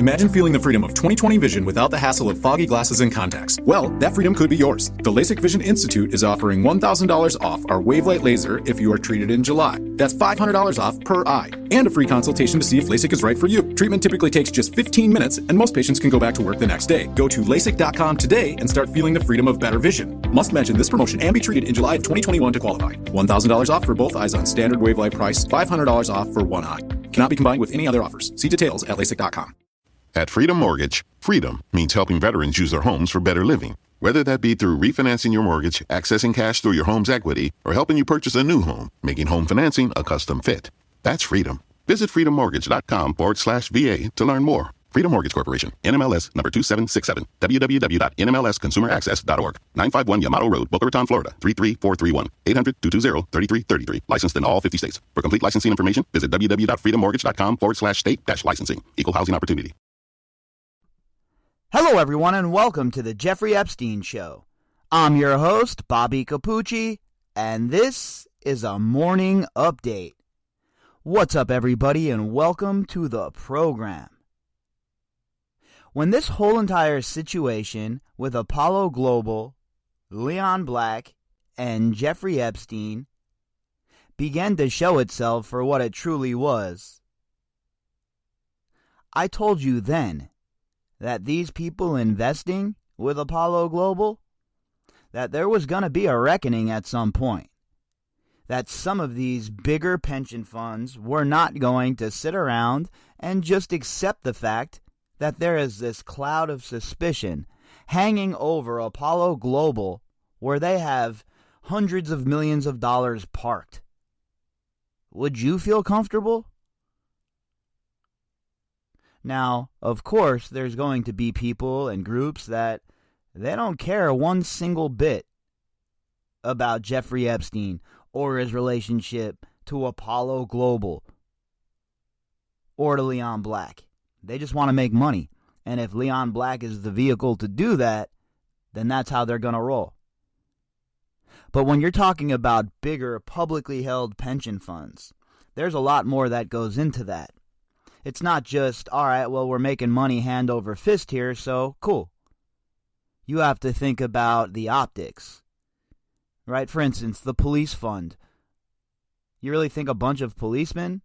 Imagine feeling the freedom of 20/20 vision without the hassle of foggy glasses and contacts. Well, that freedom could be yours. The LASIK Vision Institute is offering $1,000 off our Wavelight laser if you are treated in July. That's $500 off per eye, and a free consultation to see if LASIK is right for you. Treatment typically takes just 15 minutes, and most patients can go back to work the next day. Go to LASIK.com today and start feeling the freedom of better vision. Must mention this promotion and be treated in July of 2021 to qualify. $1,000 off for both eyes on standard Wavelight price, $500 off for one eye. Cannot be combined with any other offers. See details at LASIK.com. At Freedom Mortgage, freedom means helping veterans use their homes for better living. Whether that be through refinancing your mortgage, accessing cash through your home's equity, or helping you purchase a new home, making home financing a custom fit. That's freedom. Visit freedommortgage.com/VA to learn more. Freedom Mortgage Corporation, NMLS number 2767, www.nmlsconsumeraccess.org, 951 Yamato Road, Boca Raton, Florida, 33431, 800-220-3333, licensed in all 50 states. For complete licensing information, visit www.freedommortgage.com/state-licensing, equal housing opportunity. Hello, everyone, and welcome to the Jeffrey Epstein Show. I'm your host, Bobbycapucci, and this is a morning update. What's up, everybody, and welcome to the program. When this whole entire situation with Apollo Global, Leon Black, and Jeffrey Epstein began to show itself for what it truly was, I told you then that these people investing with Apollo Global, that there was going to be a reckoning at some point. That some of these bigger pension funds were not going to sit around and just accept the fact that there is this cloud of suspicion hanging over Apollo Global where they have hundreds of millions of dollars parked. Would you feel comfortable? Now, of course, there's going to be people and groups that they don't care one single bit about Jeffrey Epstein or his relationship to Apollo Global or to Leon Black. They just want to make money. And if Leon Black is the vehicle to do that, then that's how they're going to roll. But when you're talking about bigger publicly held pension funds, there's a lot more that goes into that. It's not just, all right, well, we're making money hand over fist here, so cool. You have to think about the optics, right? For instance, the police fund. You really think a bunch of policemen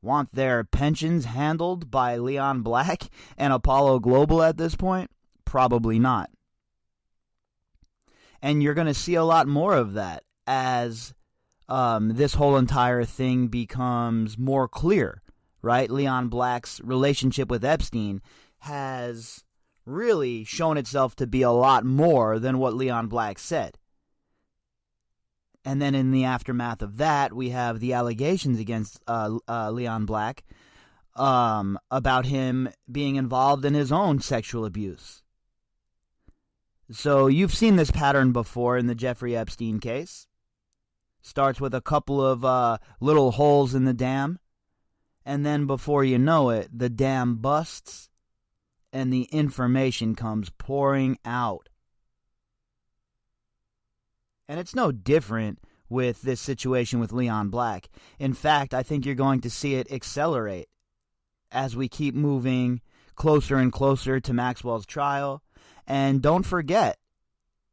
want their pensions handled by Leon Black and Apollo Global at this point? Probably not. And you're going to see a lot more of that as this whole entire thing becomes more clear, right? Leon Black's relationship with Epstein has really shown itself to be a lot more than what Leon Black said. And then in the aftermath of that, we have the allegations against Leon Black about him being involved in his own sexual abuse. So you've seen this pattern before in the Jeffrey Epstein case. Starts with a couple of little holes in the dam, and then before you know it, the dam busts and the information comes pouring out. And it's no different with this situation with Leon Black. In fact, I think you're going to see it accelerate as we keep moving closer and closer to Maxwell's trial. And don't forget,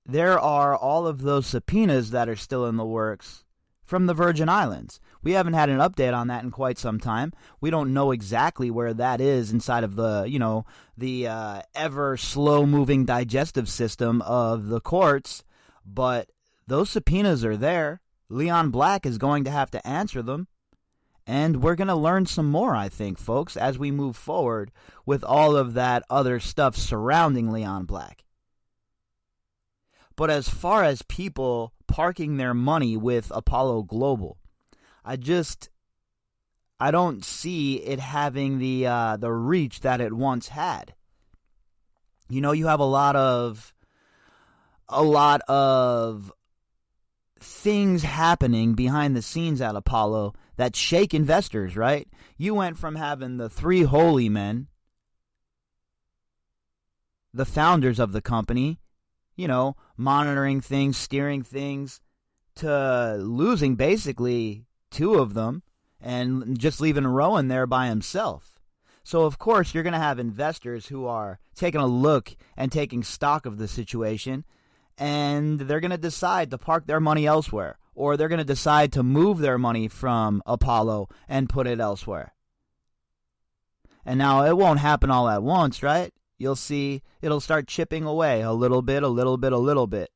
there are all of those subpoenas that are still in the works from the Virgin Islands. We haven't had an update on that in quite some time. We don't know exactly where that is inside of the, the ever slow-moving digestive system of the courts, but those subpoenas are there. Leon Black is going to have to answer them. And we're going to learn some more, I think, folks, as we move forward with all of that other stuff surrounding Leon Black. But as far as people parking their money with Apollo Global, I don't see it having the reach that it once had. You have a lot of things happening behind the scenes at Apollo that shake investors, right? You went from having the three holy men, the founders of the company, monitoring things, steering things, to losing basically two of them and just leaving Rowan there by himself. So, of course, you're going to have investors who are taking a look and taking stock of the situation, and they're going to decide to park their money elsewhere, or they're going to decide to move their money from Apollo and put it elsewhere. And now it won't happen all at once, right? You'll see it'll start chipping away a little bit, a little bit, a little bit.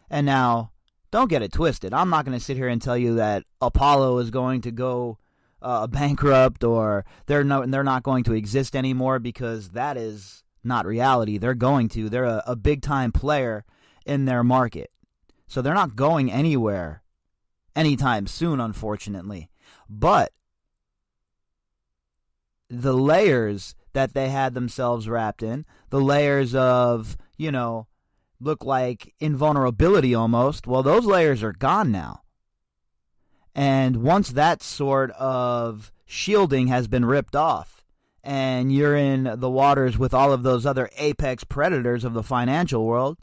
And now, don't get it twisted. I'm not going to sit here and tell you that Apollo is going to go bankrupt or they're not going to exist anymore, because that is not reality. They're going to. They're a big-time player in their market. So they're not going anywhere anytime soon, unfortunately. But the layers that they had themselves wrapped in, the layers of, look like invulnerability almost, well, those layers are gone now. And once that sort of shielding has been ripped off, and you're in the waters with all of those other apex predators of the financial world,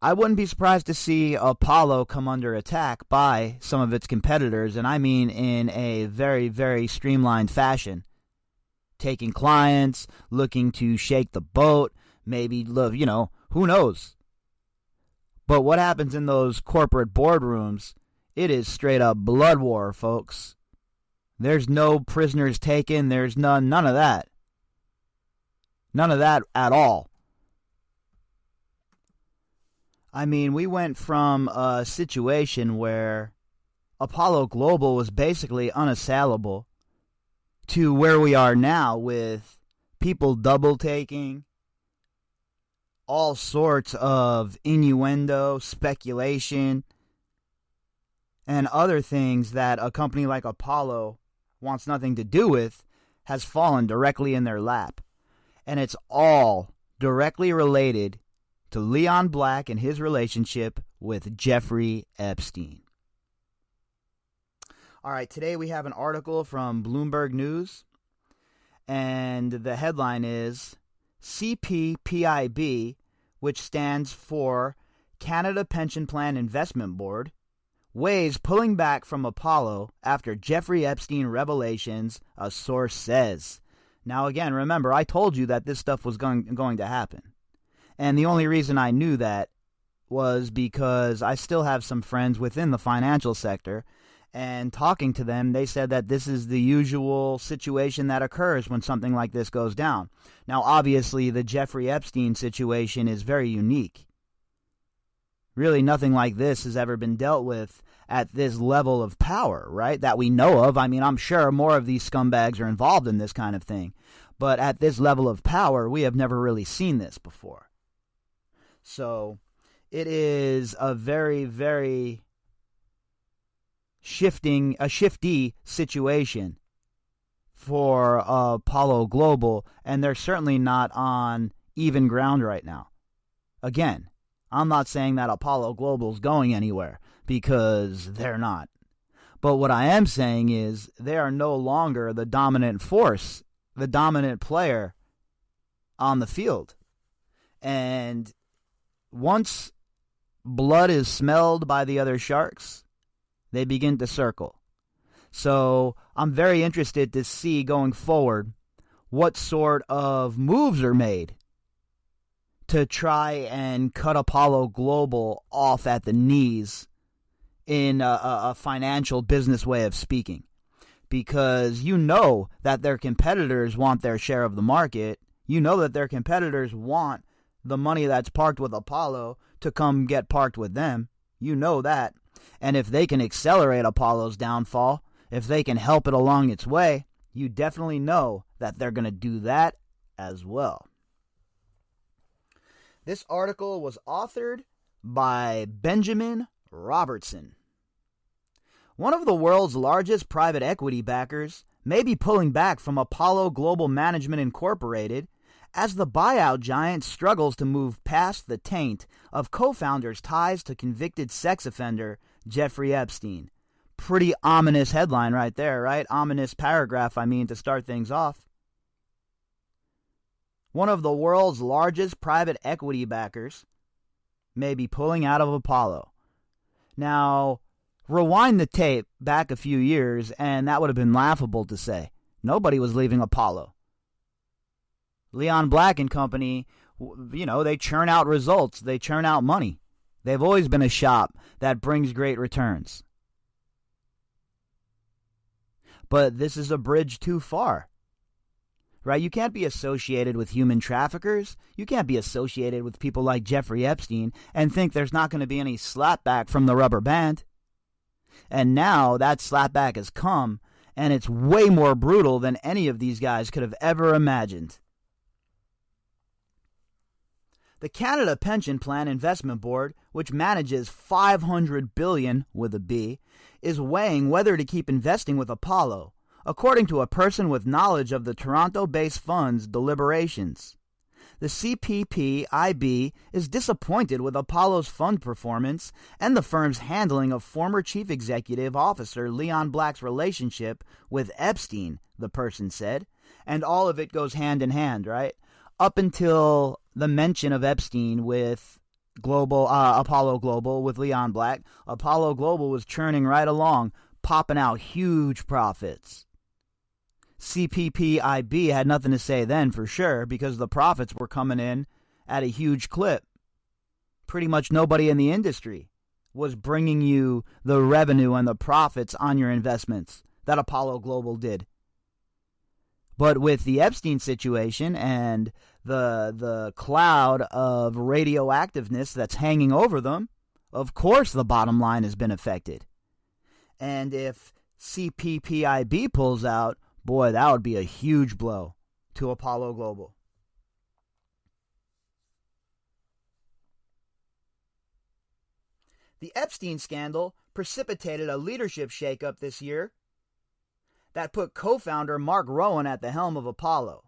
I wouldn't be surprised to see Apollo come under attack by some of its competitors, and I mean in a very, very streamlined fashion. Taking clients, looking to shake the boat, maybe, who knows? But what happens in those corporate boardrooms, it is straight up blood war, folks. There's no prisoners taken, there's none of that. None of that at all. I mean, we went from a situation where Apollo Global was basically unassailable to where we are now with people double-taking, all sorts of innuendo, speculation, and other things that a company like Apollo wants nothing to do with has fallen directly in their lap. And it's all directly related to Leon Black and his relationship with Jeffrey Epstein. All right, today we have an article from Bloomberg News, and the headline is CPPIB, which stands for Canada Pension Plan Investment Board, weighs pulling back from Apollo after Jeffrey Epstein revelations, a source says. Now again, remember, I told you that this stuff was going to happen. And the only reason I knew that was because I still have some friends within the financial sector, and talking to them, they said that this is the usual situation that occurs when something like this goes down. Now, obviously, the Jeffrey Epstein situation is very unique. Really, nothing like this has ever been dealt with at this level of power, right, that we know of. I mean, I'm sure more of these scumbags are involved in this kind of thing. But at this level of power, we have never really seen this before. So, it is a very, very shifty situation for Apollo Global, and they're certainly not on even ground right now. Again, I'm not saying that Apollo Global's going anywhere, because they're not. But what I am saying is they are no longer the dominant force, the dominant player on the field. And once blood is smelled by the other sharks, they begin to circle. So I'm very interested to see going forward what sort of moves are made to try and cut Apollo Global off at the knees in a financial business way of speaking. Because you know that their competitors want their share of the market. You know that their competitors want the money that's parked with Apollo to come get parked with them. You know that. And if they can accelerate Apollo's downfall, if they can help it along its way, you definitely know that they're going to do that as well. This article was authored by Benjamin Robertson. One of the world's largest private equity backers may be pulling back from Apollo Global Management Incorporated as the buyout giant struggles to move past the taint of co-founders' ties to convicted sex offender Jeffrey Epstein. Pretty ominous headline right there, right? Ominous paragraph, to start things off. One of the world's largest private equity backers may be pulling out of Apollo. Now, rewind the tape back a few years, and that would have been laughable to say. Nobody was leaving Apollo. Leon Black and company, they churn out results. They churn out money. They've always been a shop that brings great returns. But this is a bridge too far. Right? You can't be associated with human traffickers. You can't be associated with people like Jeffrey Epstein and think there's not going to be any slapback from the rubber band. And now that slapback has come, and it's way more brutal than any of these guys could have ever imagined. The Canada Pension Plan Investment Board, which manages $500 billion with a B, is weighing whether to keep investing with Apollo, according to a person with knowledge of the Toronto-based fund's deliberations. The CPPIB is disappointed with Apollo's fund performance and the firm's handling of former Chief Executive Officer Leon Black's relationship with Epstein, the person said. And all of it goes hand in hand, right? Up until the mention of Epstein with Apollo Global with Leon Black, Apollo Global was churning right along, popping out huge profits. CPPIB had nothing to say then for sure because the profits were coming in at a huge clip. Pretty much nobody in the industry was bringing you the revenue and the profits on your investments that Apollo Global did. But with the Epstein situation and the cloud of radioactiveness that's hanging over them, of course the bottom line has been affected. And if CPPIB pulls out, boy, that would be a huge blow to Apollo Global. The Epstein scandal precipitated a leadership shakeup this year that put co-founder Mark Rowan at the helm of Apollo.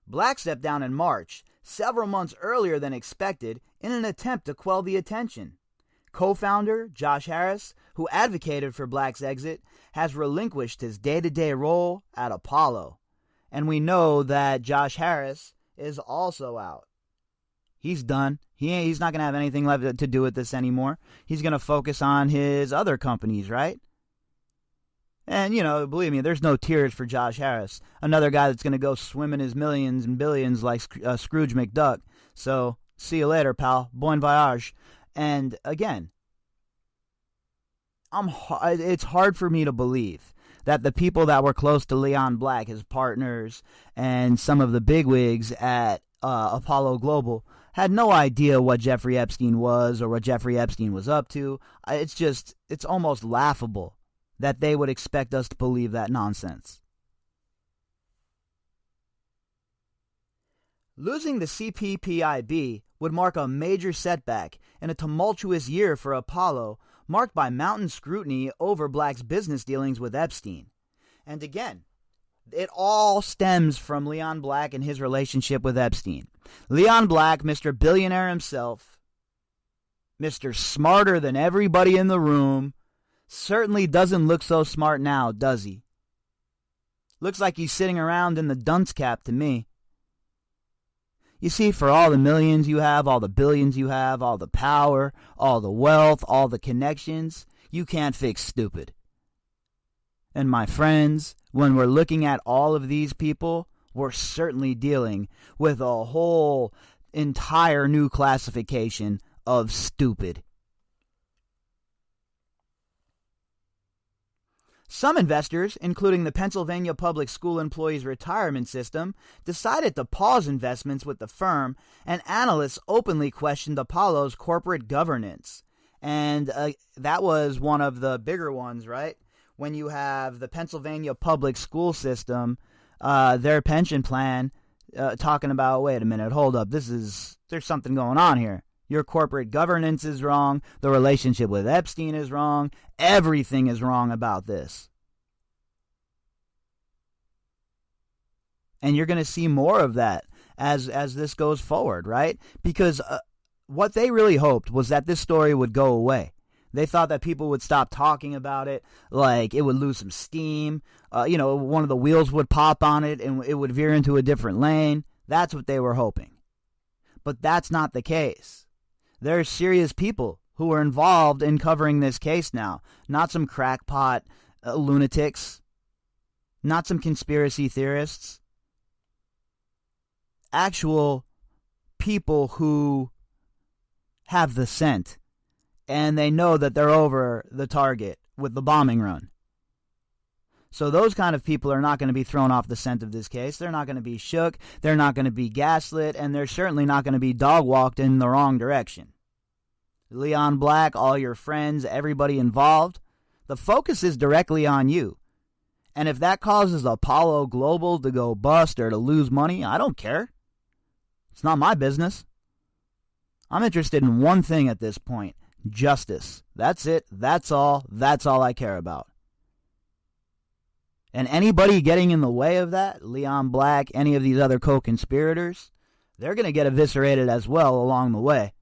Black stepped down in March, several months earlier than expected, in an attempt to quell the attention. Co-founder Josh Harris, who advocated for Black's exit, has relinquished his day-to-day role at Apollo. And we know that Josh Harris is also out. He's done. He's not going to have anything left to do with this anymore. He's going to focus on his other companies, right? And, believe me, there's no tears for Josh Harris. Another guy that's going to go swim in his millions and billions like Scrooge McDuck. So, see you later, pal. Bon voyage. And, again, it's hard for me to believe that the people that were close to Leon Black, his partners, and some of the bigwigs at Apollo Global had no idea what Jeffrey Epstein was or what Jeffrey Epstein was up to. It's almost laughable that they would expect us to believe that nonsense. Losing the CPPIB would mark a major setback in a tumultuous year for Apollo, marked by mounting scrutiny over Black's business dealings with Epstein. And again, it all stems from Leon Black and his relationship with Epstein. Leon Black, Mr. Billionaire himself, Mr. Smarter than everybody in the room, certainly doesn't look so smart now, does he? Looks like he's sitting around in the dunce cap to me. You see, for all the millions you have, all the billions you have, all the power, all the wealth, all the connections, you can't fix stupid. And my friends, when we're looking at all of these people, we're certainly dealing with a whole entire new classification of stupid. Some investors, including the Pennsylvania Public School Employees Retirement System, decided to pause investments with the firm, and analysts openly questioned Apollo's corporate governance. And that was one of the bigger ones, right? When you have the Pennsylvania Public School System, their pension plan, talking about, wait a minute, hold up, there's something going on here. Your corporate governance is wrong. The relationship with Epstein is wrong. Everything is wrong about this. And you're going to see more of that as this goes forward, right? Because what they really hoped was that this story would go away. They thought that people would stop talking about it, like it would lose some steam. One of the wheels would pop on it and it would veer into a different lane. That's what they were hoping. But that's not the case. There are serious people who are involved in covering this case now, not some crackpot lunatics. Not some conspiracy theorists. Actual people who have the scent, and they know that they're over the target with the bombing run. So those kind of people are not going to be thrown off the scent of this case. They're not going to be shook. They're not going to be gaslit. And they're certainly not going to be dog-walked in the wrong direction. Leon Black, all your friends, everybody involved, the focus is directly on you. And if that causes Apollo Global to go bust or to lose money, I don't care. It's not my business. I'm interested in one thing at this point: justice. That's it. That's all. That's all I care about. And anybody getting in the way of that, Leon Black, any of these other co-conspirators, they're going to get eviscerated as well along the way.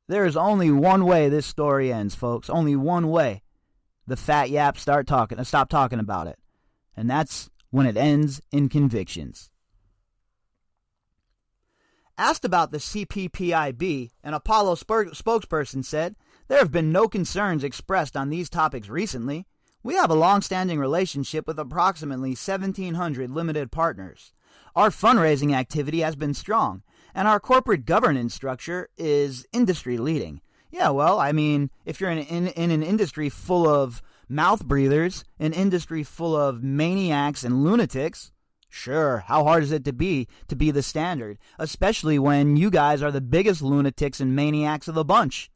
There is only one way this story ends, folks. Only one way the fat yaps stop talking about it. And that's when it ends in convictions. Asked about the CPPIB, an Apollo spokesperson said, "There have been no concerns expressed on these topics recently. We have a long-standing relationship with approximately 1,700 limited partners. Our fundraising activity has been strong, and our corporate governance structure is industry-leading." Yeah, well, I mean, if you're in an industry full of mouth breathers, an industry full of maniacs and lunatics, sure, how hard is it to be the standard, especially when you guys are the biggest lunatics and maniacs of the bunch?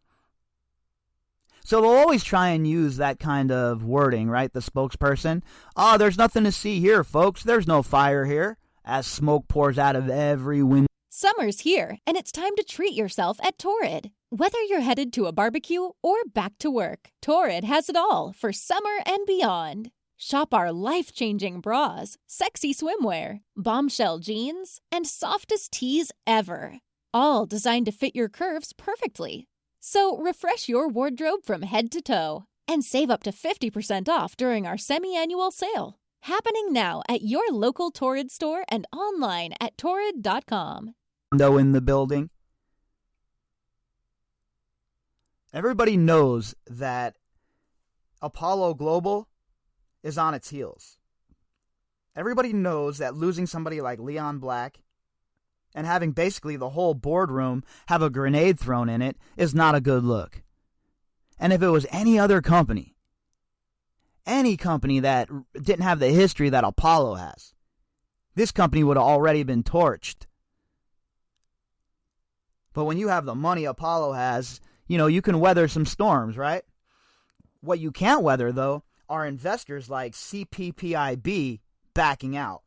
So they'll always try and use that kind of wording, right? The spokesperson. "Oh, there's nothing to see here, folks. There's no fire here," as smoke pours out of every window. Summer's here, and it's time to treat yourself at Torrid. Whether you're headed to a barbecue or back to work, Torrid has it all for summer and beyond. Shop our life-changing bras, sexy swimwear, bombshell jeans, and softest tees ever. All designed to fit your curves perfectly. So refresh your wardrobe from head to toe and save up to 50% off during our semi-annual sale. Happening now at your local Torrid store and online at torrid.com. In the building. Everybody knows that Apollo Global is on its heels. Everybody knows that losing somebody like Leon Black and having basically the whole boardroom have a grenade thrown in it is not a good look. And if it was any company that didn't have the history that Apollo has, this company would have already been torched. But when you have the money Apollo has, you can weather some storms, right? What you can't weather, though, are investors like CPPIB backing out.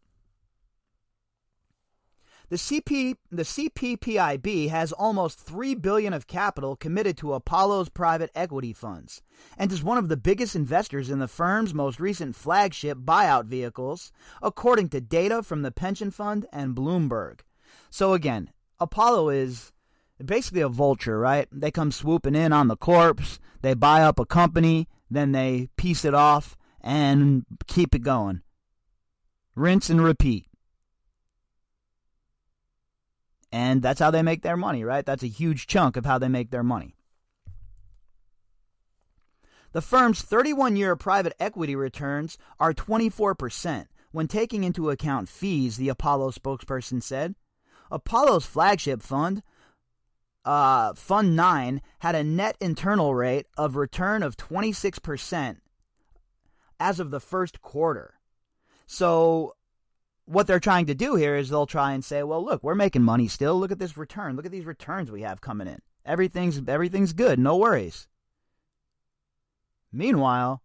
The CPPIB has almost $3 billion of capital committed to Apollo's private equity funds and is one of the biggest investors in the firm's most recent flagship buyout vehicles, according to data from the pension fund and Bloomberg. So again, Apollo is basically a vulture, right? They come swooping in on the corpse, they buy up a company, then they piece it off and keep it going. Rinse and repeat. And that's how they make their money, right? That's a huge chunk of how they make their money. The firm's 31-year private equity returns are 24% when taking into account fees, the Apollo spokesperson said. Apollo's flagship fund, Fund 9, had a net internal rate of return of 26% as of the first quarter. So what they're trying to do here is they'll try and say, well, look, we're making money still. Look at this return. Look at these returns we have coming in. Everything's good. No worries. Meanwhile,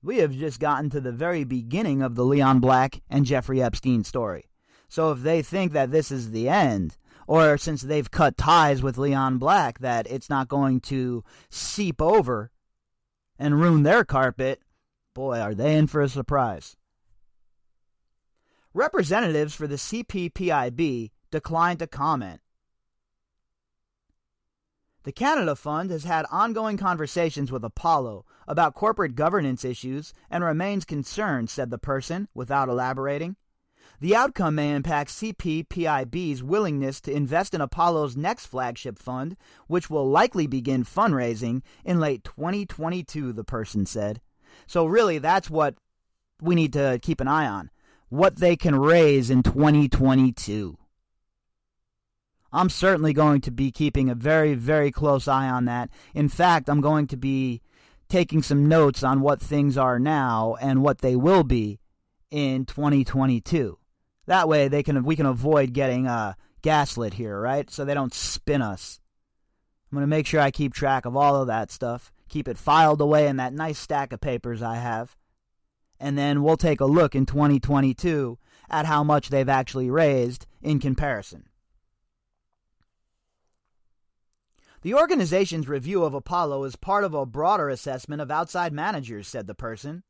we have just gotten to the very beginning of the Leon Black and Jeffrey Epstein story. So if they think that this is the end, or since they've cut ties with Leon Black, that it's not going to seep over and ruin their carpet, boy, are they in for a surprise. Representatives for the CPPIB declined to comment. The Canada Fund has had ongoing conversations with Apollo about corporate governance issues and remains concerned, said the person, without elaborating. The outcome may impact CPPIB's willingness to invest in Apollo's next flagship fund, which will likely begin fundraising in late 2022, the person said. So really, that's what we need to keep an eye on. What they can raise in 2022. I'm certainly going to be keeping a very, very close eye on that. In fact, I'm going to be taking some notes on what things are now and what they will be in 2022. That way we can avoid getting gaslit here, right? So they don't spin us. I'm going to make sure I keep track of all of that stuff. Keep it filed away in that nice stack of papers I have. And then we'll take a look in 2022 at how much they've actually raised in comparison. The organization's review of Apollo is part of a broader assessment of outside managers, said the person.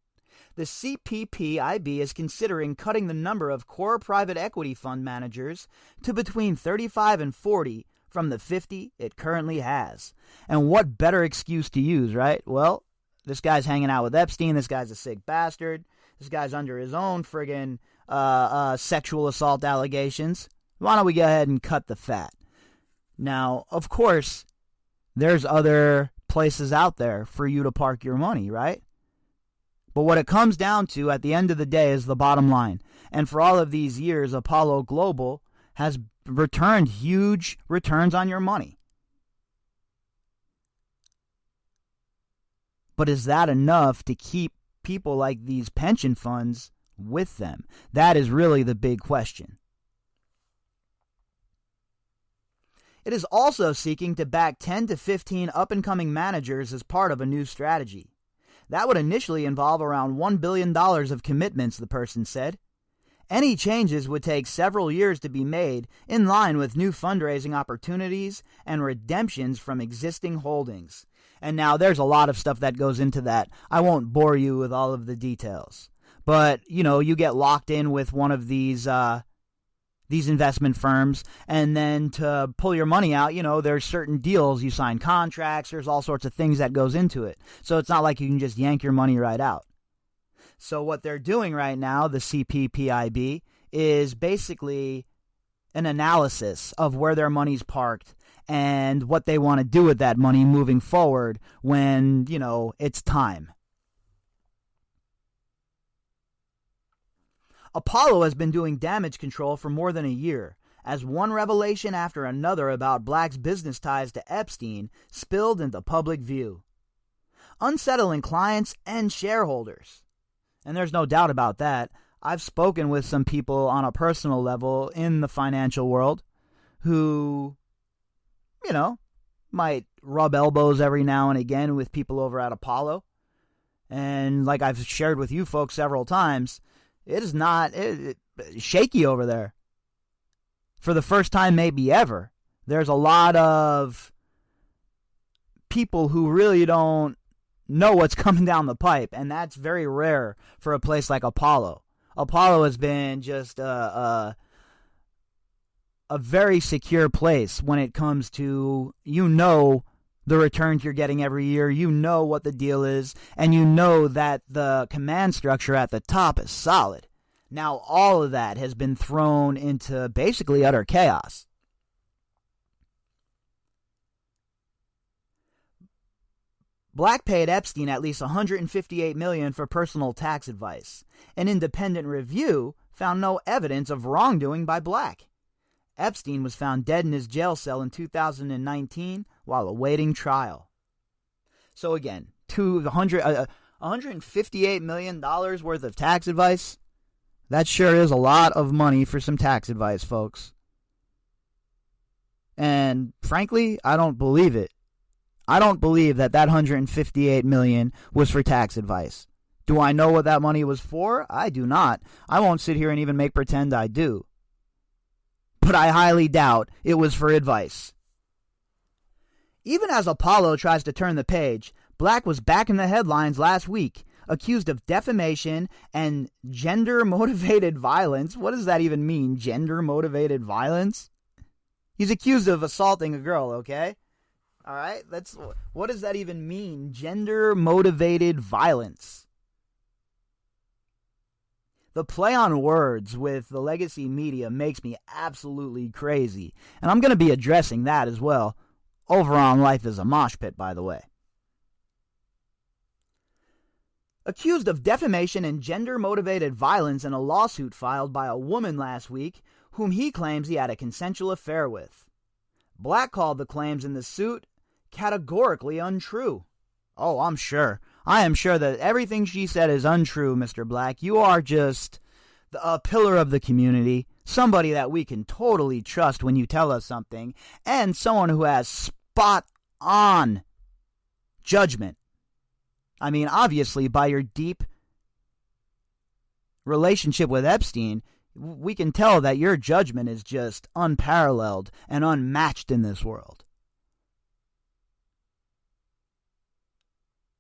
The CPPIB is considering cutting the number of core private equity fund managers to between 35 and 40 from the 50 it currently has. And what better excuse to use, right? Well, this guy's hanging out with Epstein. This guy's a sick bastard. This guy's under his own friggin' sexual assault allegations. Why don't we go ahead and cut the fat? Now, of course, there's other places out there for you to park your money, right? But what it comes down to at the end of the day is the bottom line. And for all of these years, Apollo Global has returned huge returns on your money. But is that enough to keep people like these pension funds with them? That is really the big question. It is also seeking to back 10 to 15 up-and-coming managers as part of a new strategy. That would initially involve around $1 billion of commitments, the person said. Any changes would take several years to be made in line with new fundraising opportunities and redemptions from existing holdings. And now there's a lot of stuff that goes into that. I won't bore you with all of the details. But, you get locked in with one of these investment firms, and then to pull your money out, there's certain deals. You sign contracts. There's all sorts of things that goes into it. So it's not like you can just yank your money right out. So what they're doing right now, the CPPIB, is basically an analysis of where their money's parked and what they want to do with that money moving forward when, it's time. Apollo has been doing damage control for more than a year, as one revelation after another about Black's business ties to Epstein spilled into public view, unsettling clients and shareholders. And there's no doubt about that. I've spoken with some people on a personal level in the financial world who, might rub elbows every now and again with people over at Apollo. And like I've shared with you folks several times, it is not shaky over there. For the first time maybe ever, there's a lot of people who really don't know what's coming down the pipe, and that's very rare for a place like Apollo. Apollo has been just a very secure place when it comes to, the returns you're getting every year, what the deal is, and that the command structure at the top is solid. Now all of that has been thrown into basically utter chaos. Black paid Epstein at least $158 million for personal tax advice. An independent review found no evidence of wrongdoing by Black. Epstein was found dead in his jail cell in 2019 while awaiting trial. So again, $158 million worth of tax advice. That sure is a lot of money for some tax advice, folks. And frankly, I don't believe it. I don't believe that $158 million was for tax advice. Do I know what that money was for? I do not. I won't sit here and even make pretend I do. But I highly doubt it was for advice. Even as Apollo tries to turn the page, Black was back in the headlines last week, accused of defamation and gender-motivated violence. What does that even mean, gender-motivated violence? He's accused of assaulting a girl, okay? All right, what does that even mean, gender-motivated violence? The play on words with the legacy media makes me absolutely crazy, and I'm going to be addressing that as well over on Life is a Mosh Pit, by the way. accused of defamation and gender-motivated violence in a lawsuit filed by a woman last week whom he claims he had a consensual affair with. Black called the claims in the suit categorically untrue. Oh, I'm sure. I am sure that everything she said is untrue, Mr. Black. You are just a pillar of the community, somebody that we can totally trust when you tell us something, and someone who has spot-on judgment. I mean, obviously, by your deep relationship with Epstein, we can tell that your judgment is just unparalleled and unmatched in this world.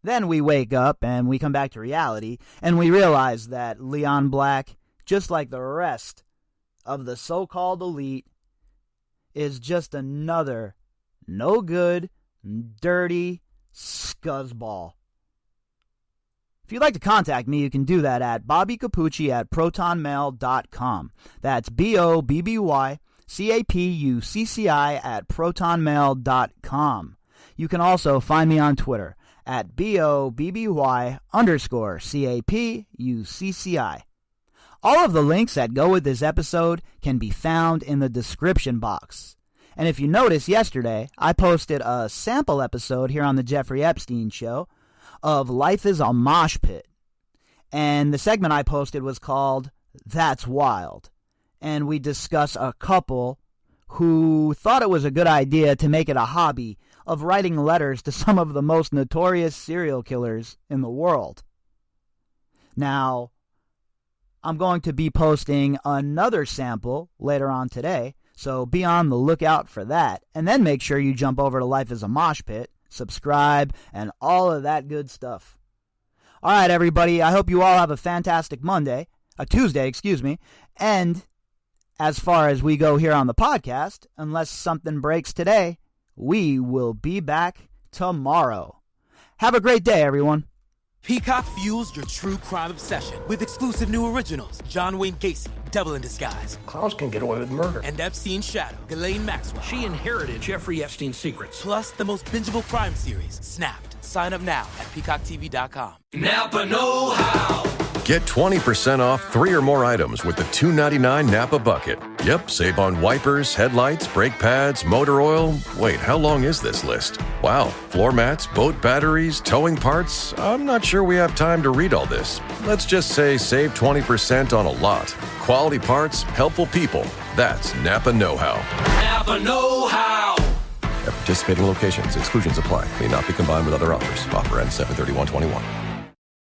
Then we wake up and we come back to reality and we realize that Leon Black, just like the rest of the so-called elite, is just another no good, dirty scuzzball. If you'd like to contact me, you can do that at bobbycapucci@protonmail.com. That's BOBBYCAPUCCI@protonmail.com. You can also find me on Twitter at BOBBY_CAPUCCI. All of the links that go with this episode can be found in the description box. And if you noticed yesterday, I posted a sample episode here on the Jeffrey Epstein Show of Life is a Mosh Pit. And the segment I posted was called That's Wild. And we discuss a couple who thought it was a good idea to make it a hobby of writing letters to some of the most notorious serial killers in the world. Now, I'm going to be posting another sample later on today, so be on the lookout for that. And then make sure you jump over to Life is a Mosh Pit, subscribe, and all of that good stuff. All right, everybody, I hope you all have a fantastic Tuesday, and as far as we go here on the podcast, unless something breaks today, we will be back tomorrow. Have a great day, everyone. Peacock fuels your true crime obsession with exclusive new originals. John Wayne Gacy, Devil in Disguise. Clowns can get away with murder. And Epstein's shadow, Ghislaine Maxwell. She inherited Jeffrey Epstein's secrets. Plus the most bingeable crime series, Snapped. Sign up now at peacocktv.com. Napa know-how. Get 20% off 3 or more items with the $2.99 Napa Bucket. Yep, save on wipers, headlights, brake pads, motor oil. Wait, how long is this list? Wow, floor mats, boat batteries, towing parts. I'm not sure we have time to read all this. Let's just say save 20% on a lot. Quality parts, helpful people. That's Napa know-how. Napa know-how. At participating locations, exclusions apply. May not be combined with other offers. Offer ends 7/31/21.